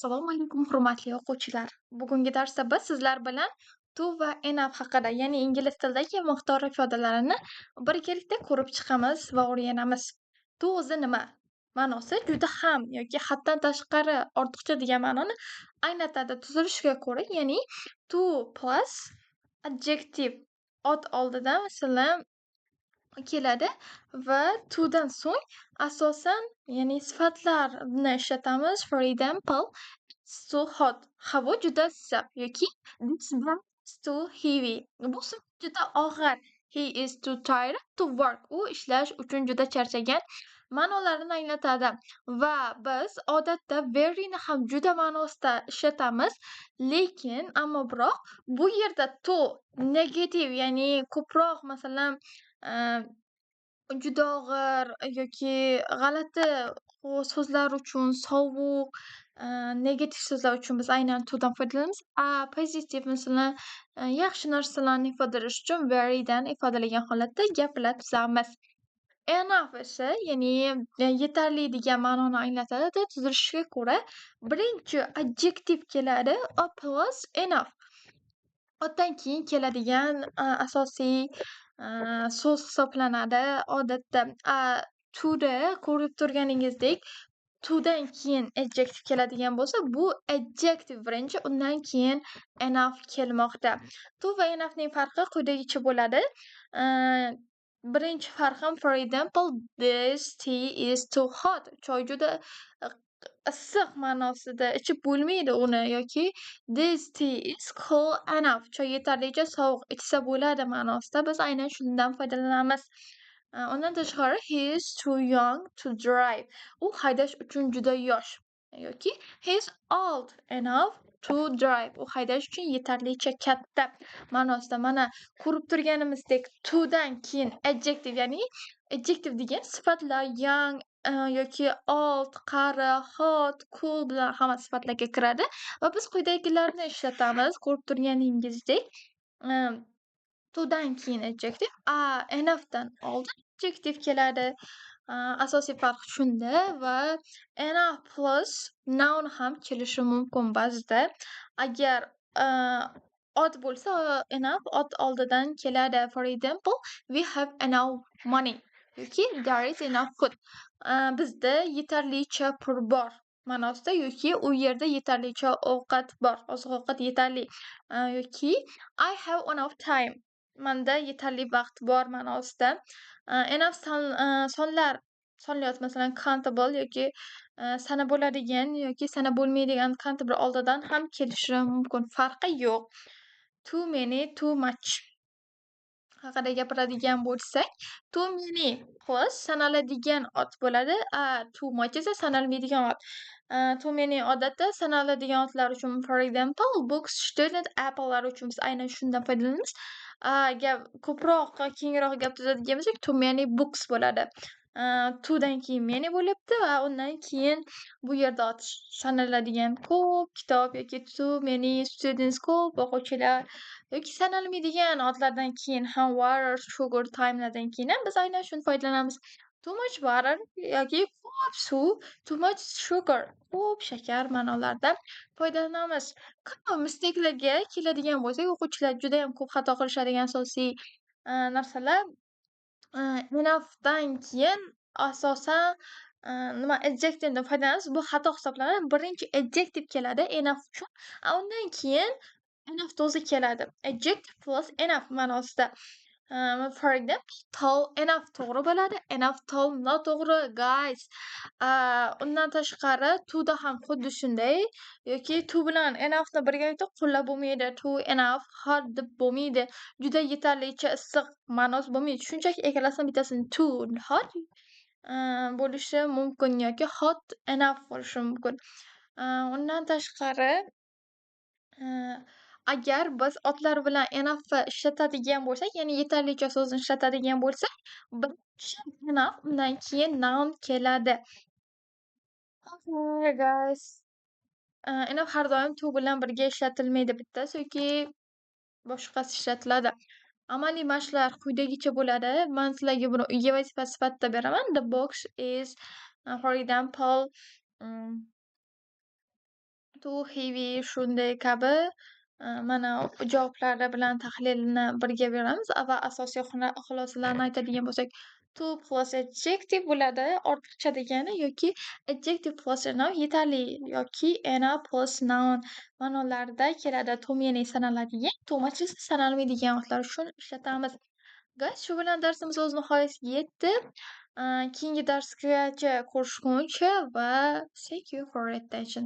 Assalomu alaykum, hurmatli o'quvchilar. Bugungi darsda biz sizlar bilan to va enough haqida, ya'ni ingliz tilidagi miqdor ifodalarini birgalikda ko'rib chiqamiz va o'rganamiz. To o'zi nima? Ma'nosi juda ham yoki haddan tashqari ortiqcha degan ma'noni anglatadi. Tuzilishiga ko'ra, ya'ni to plus adjective ot oldidan masalan keladi va to dan so'ng asosan ya'ni sifatlarni ishlatamiz. For example, it's too hot. Havo juda issiq yoki this bag is too heavy. Bu sumka juda og'ir. He is too tired to work. U ishlash uchun juda charchagan ma'nolarini anglatadi va biz odatda very ni ham juda ma'nosida ishlatamiz, lekin ammo biroq bu yerda to negativ, ya'ni ko'proq masalan juda og'ir yoki g'alati so'zlar uchun sovuq, negativ so'zlar uchun biz aynan to'dan foydalanamiz. Pozitiv masalan, yaxshi narsalarni ifodalash uchun very dan ifodalagan holatda gapirib tuzamiz. Enough esa ya'ni yetarli degan ma'noni anglatadi. Tuzilishiga ko'ra birinchi adjektiv keladi, a plus enough. Otdan keyin keladigan asosiy so'z hisoblanadi. Odatda to'da ko'rib turganingizdek, to'dan keyin adjective keladigan bo'lsa, bu adjective birinchi, undan keyin enough kelmoqda. To va enoughning farqi quyidagicha bo'ladi. Birinchi farqim, for example, this tea is too hot. Choy juda issiq ma'nosida ichib bo'lmaydi uni, yoki this tea is cold enough. Choy yetarlicha sovuq ichsa bo'ladi ma'nosida biz aynan shundan foydalanamiz. Undan tashqari, he is too young to drive. U haydash uchun juda yosh. Yoki he is old enough to drive. U haydash uchun yetarlicha katta ma'nosida. Mana ko'rib turganimizdek, to dan keyin adjective, ya'ni adjective degan sifatlar young yoki old, qari, hot, cool bilan hamma sifatlarga kiradi va biz quyidagilarni ishlatamiz. Ko'rib turganingizdek, to'dan keyin adjective, enoughdan oldin adjective keladi. Asosiy farq shunda va enough plus noun ham kelishi mumkin ba'zida. Agar ot bo'lsa, enough ot oldidan keladi. For example, we have enough money yoki there is enough food. Bizda yetarlicha pul bor ma'nosida, yoki u yerda yetarlicha ovqat bor, oziq-ovqat yetarli. Yoki I have enough time. Menda yetarli vaqt bor ma'nosida. Enough sonlar sonlayot, masalan countable yoki sanab bo'ladigan yoki sanab bo'lmaydigan countable oldidan ham kelishi mumkin. Farqi yo'q. Too many, too much haqida gapiradigan bo'lsak, too many plus sanaladigan ot bo'ladi. Too much esa sanalmaydigan ot. Too many odatda sanaladigan otlar uchun, for example, books, student, apple'lar uchun biz aynan shundan foydalanamiz. Ko'proq kengroq gap tuzadigan bo'lsak, too many books bo'ladi. To'dan keyin many bo'lyapti va undan keyin bu yerda ot sanaladigan ko'p kitob yoki too many students, ko'p o'quvchilar yoki sanalmaydigan otlardan keyin ham water, sugar, time'lardan keyin ham biz aynan shuni foydalanamiz. Too much water yoki ko'p suv, too much sugar, ko'p shakar ma'nolarida foydalanamiz. Ko'p mistake'larga keladigan bo'lsak, o'quvchilar juda ham ko'p xato qilishadigan asosiy narsalar, enoughdan keyin asosan nima adjectivedan foydalanamiz. Bu xato hisoblanadi. Birinchi adjective keladi enough uchun, undan keyin enough o'zi keladi. Adjective plus enough ma'nosida. For example, tall enough to'g'ri bo'ladi, enough tall noto'g'ri, guys. Undan tashqari to da ham xuddi shunday, yoki to bilan enoughni birgalikda qo'llab bo'lmaydi. To enough hot deb bo'lmaydi. Juda yetarlicha issiq ma'nosi bo'lmaydi. Shunchaki ikkalasidan bittasini too hot bo'lishi mumkin yoki hot enough bo'lishi mumkin. Undan tashqari, agar biz otlar bilan enoughni ishlatadigan bo'lsak, ya'ni yetarlicha so'zni ishlatadigan bo'lsak, birinchi enough, undan keyin noun keladi. Okay guys. Enough har doim to bilan birga ishlatilmaydi. Bittasi yoki boshqasi ishlatiladi. Amaliy mashqlar quyidagicha bo'ladi. Men sizlarga buni uyga vazifa sifatida beraman. The box is, for example, to, heavy shunday kabi mana javoblar bilan tahlilni birga beramiz va asosiy xulosalarni aytadigan bo'lsak, to plus adjective bo'ladi. Ortiqcha degani yoki adjective plus a noun yetarli yoki enough plus noun ma'nolarida keladi. To meaning sanaladigan, to'machi sanalmaydigan vaqtlar uchun ishlatamiz. Guys, shu bilan darsimiz o'z nihoyasiga yetdi. Keyingi darsgacha ko'rishguncha va thank you for your attention.